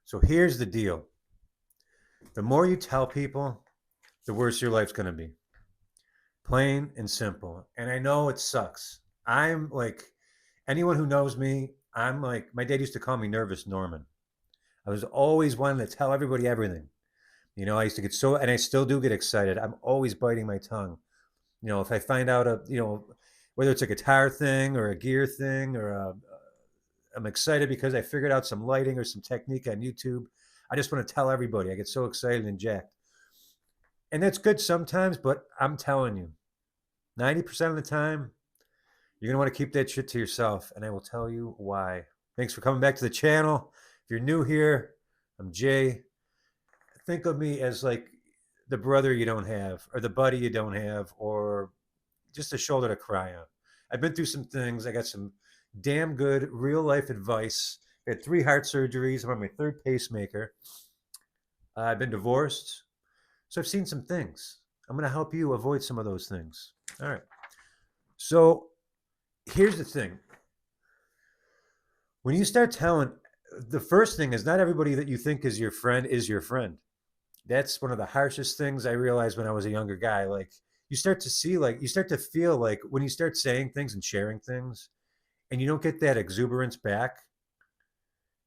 So here's the deal. The more you tell people, the worse your life's going to be. Plain and simple. And I know it sucks. I'm like, anyone who knows me, I'm like, my dad used to call me Nervous Norman. I was always wanting to tell everybody everything. I used to get so, and I still do get excited. I'm always biting my tongue. If I find out whether it's a guitar thing or a gear thing I'm excited because I figured out some lighting or some technique on YouTube. I just want to tell everybody. I get so excited and jacked. And that's good sometimes, but I'm telling you, 90% of the time, you're going to want to keep that shit to yourself. And I will tell you why. Thanks for coming back to the channel. If you're new here, I'm Jay. Think of me as like the brother you don't have, or the buddy you don't have, or just a shoulder to cry on. I've been through some things. I got some damn good real life advice. I had 3 heart surgeries. I'm on my 3rd pacemaker. I've been divorced. So I've seen some things. I'm going to help you avoid some of those things. All right. So here's the thing. When you start telling, the first thing is not everybody that you think is your friend is your friend. That's one of the harshest things I realized when I was a younger guy. Like, you start to see, like, you start to feel like when you start saying things and sharing things and you don't get that exuberance back.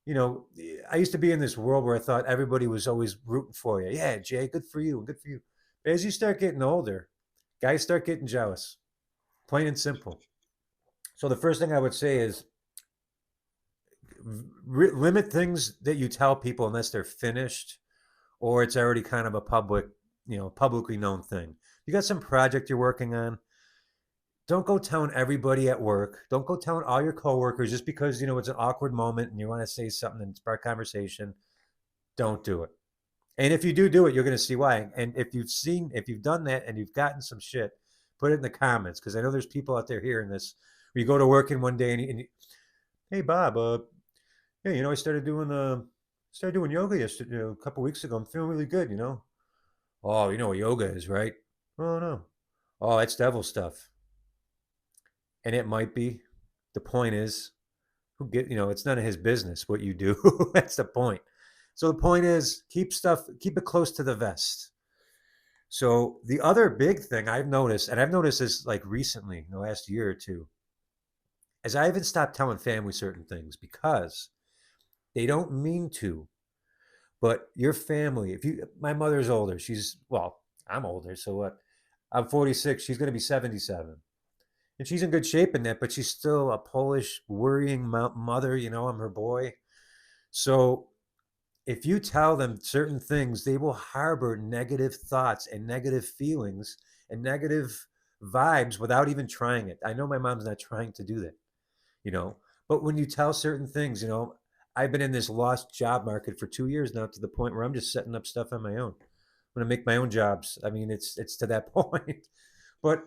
I used to be in this world where I thought everybody was always rooting for you. Yeah, Jay, good for you, good for you. But as you start getting older, guys start getting jealous, plain and simple. So the first thing I would say is limit things that you tell people unless they're finished or it's already kind of a publicly known thing. You got some project you're working on, don't go telling everybody at work. Don't go telling all your coworkers just because it's an awkward moment and you want to say something and spark conversation. Don't do it. And if you do it, you're going to see why. And if you've done that and you've gotten some shit, put it in the comments because I know there's people out there hearing this. Where you go to work in one day and hey Bob, yeah, I started doing yoga yesterday, a couple weeks ago. I'm feeling really good. Oh, you know what yoga is, right? Oh no. Oh, that's devil stuff. And it might be. The point is, it's none of his business what you do. That's the point. So the point is, keep it close to the vest. So the other big thing I've noticed, and I've noticed this like recently, in the last year or two, is I haven't stopped telling family certain things because they don't mean to. But your family, my mother's older. I'm older, so what? I'm 46. She's going to be 77. And she's in good shape in that, but she's still a Polish worrying mother. I'm her boy. So if you tell them certain things, they will harbor negative thoughts and negative feelings and negative vibes without even trying it. I know my mom's not trying to do that, you know, but when you tell certain things, I've been in this lost job market for 2 years now to the point where I'm just setting up stuff on my own. I'm going to make my own jobs. I mean, it's to that point. But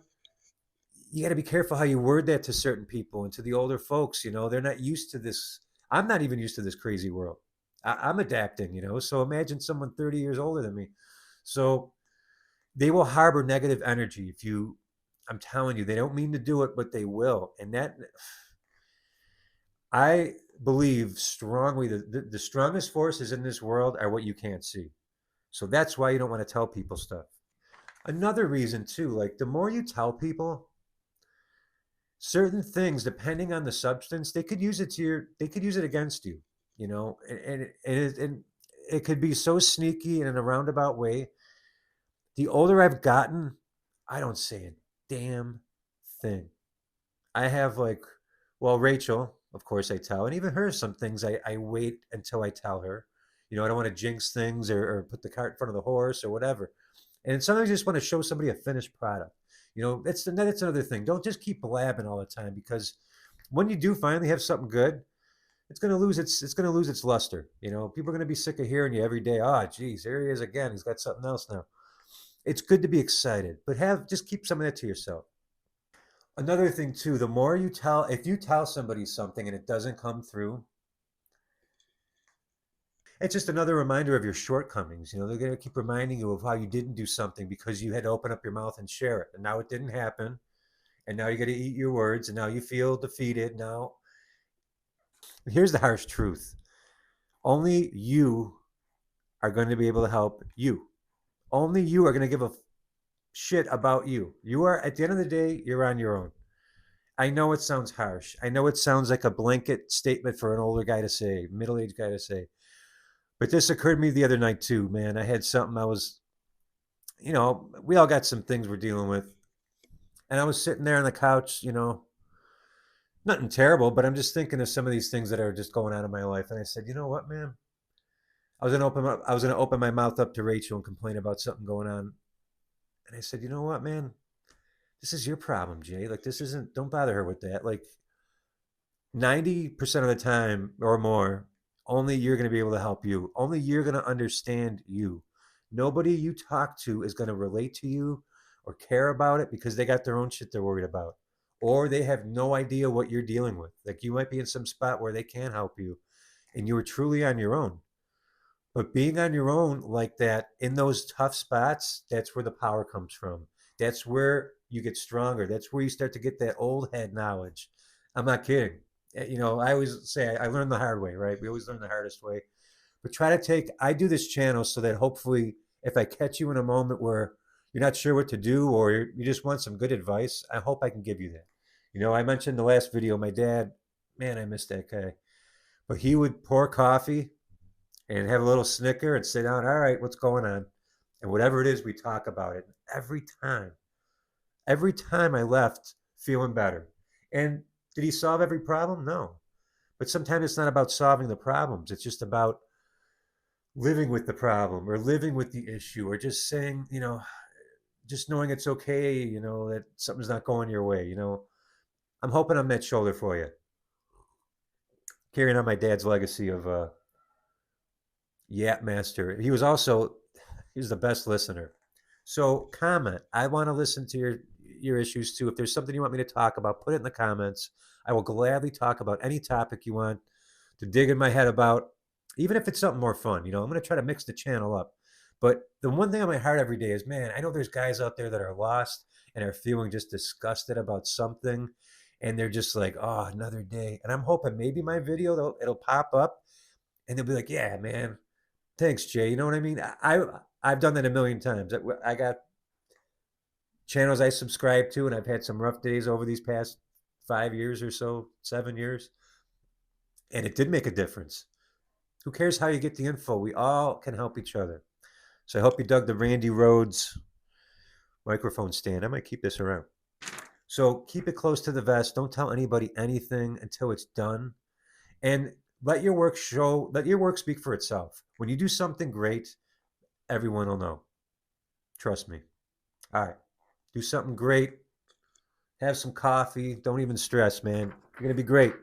you got to be careful how you word that to certain people and to the older folks. They're not used to this. I'm not even used to this crazy world. I'm adapting. So imagine someone 30 years older than me. So they will harbor negative energy if you. I'm telling you, they don't mean to do it, but they will. And that I believe strongly that the strongest forces in this world are what you can't see. So that's why you don't want to tell people stuff. Another reason too, like the more you tell people, certain things, depending on the substance, they could use it against you, and it could be so sneaky and in a roundabout way. The older I've gotten, I don't say a damn thing. I have Rachel, of course I tell, and even her, some things I wait until I tell her. I don't want to jinx things or put the cart in front of the horse or whatever. And sometimes you just want to show somebody a finished product. That's another thing. Don't just keep blabbing all the time because when you do finally have something good, it's gonna lose its luster. People are gonna be sick of hearing you every day. Oh, geez, there he is again. He's got something else now. It's good to be excited, but just keep some of that to yourself. Another thing too, if you tell somebody something and it doesn't come through, it's just another reminder of your shortcomings. They're going to keep reminding you of how you didn't do something because you had to open up your mouth and share it. And now it didn't happen. And now you got to eat your words. And now you feel defeated. Now, here's the harsh truth. Only you are going to be able to help you. Only you are going to give a shit about you. You are, at the end of the day, you're on your own. I know it sounds harsh. I know it sounds like a blanket statement for an older guy to say, middle aged guy to say. But this occurred to me the other night too, man. I had something I was, we all got some things we're dealing with. And I was sitting there on the couch, nothing terrible, but I'm just thinking of some of these things that are just going on in my life. And I said, you know what, man? I was gonna open my mouth up to Rachel and complain about something going on. And I said, you know what, man? This is your problem, Jay. Like this isn't don't bother her with that. Like 90% of the time or more, only you're going to be able to help you. Only you're going to understand you. Nobody you talk to is going to relate to you or care about it because they got their own shit they're worried about. Or they have no idea what you're dealing with. Like you might be in some spot where they can't help you and you were truly on your own. But being on your own like that in those tough spots, that's where the power comes from. That's where you get stronger. That's where you start to get that old head knowledge. I'm not kidding. I always say I learned the hard way, right? We always learn the hardest way. But I do this channel so that hopefully if I catch you in a moment where you're not sure what to do or you just want some good advice, I hope I can give you that. I mentioned the last video, my dad, man, I miss that guy. But he would pour coffee and have a little snicker and sit down. All right, what's going on? And whatever it is, we talk about it. Every time I left feeling better. And did he solve every problem? No. But sometimes it's not about solving the problems. It's just about living with the problem or living with the issue or just saying, just knowing it's okay, that something's not going your way. I'm hoping I'm that shoulder for you. Carrying on my dad's legacy of Yap Master. He's the best listener. So comment. I want to listen to your issues too. If there's something you want me to talk about, put it in the comments. I will gladly talk about any topic you want to dig in my head about, even if it's something more fun. I'm going to try to mix the channel up. But the one thing on my heart every day is, man, I know there's guys out there that are lost and are feeling just disgusted about something. And they're just like, oh, another day. And I'm hoping maybe my video, it'll pop up and they'll be like, yeah, man, thanks, Jay. You know what I mean? I've done that a million times. I got channels I subscribe to, and I've had some rough days over these past 5 years or so, 7 years, and it did make a difference. Who cares how you get the info? We all can help each other. So I hope you dug the Randy Rhodes microphone stand. I might keep this around. So keep it close to the vest. Don't tell anybody anything until it's done, and let your work speak for itself. When you do something great, everyone will know. Trust me. All right. Do something great. Have some coffee. Don't even stress, man. You're going to be great.